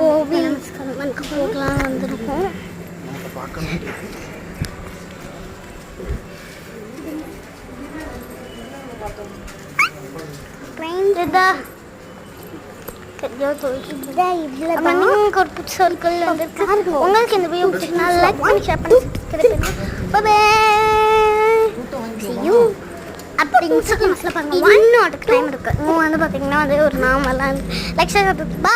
கோவில் போகலாம் வந்திருக்கோம். உங்களுக்கு இந்த வீடியோ பிடிச்சிருந்தா லைக் பண்ணி ஷேர் பண்ணி சப்ஸ்கிரைப் பண்ணி அப்படின்னு சொல்லி பாருங்க. இன்னொரு டைம் இருக்கு. வந்து பார்த்தீங்கன்னா அது ஒரு நார்மலாக லைக் ஷேர்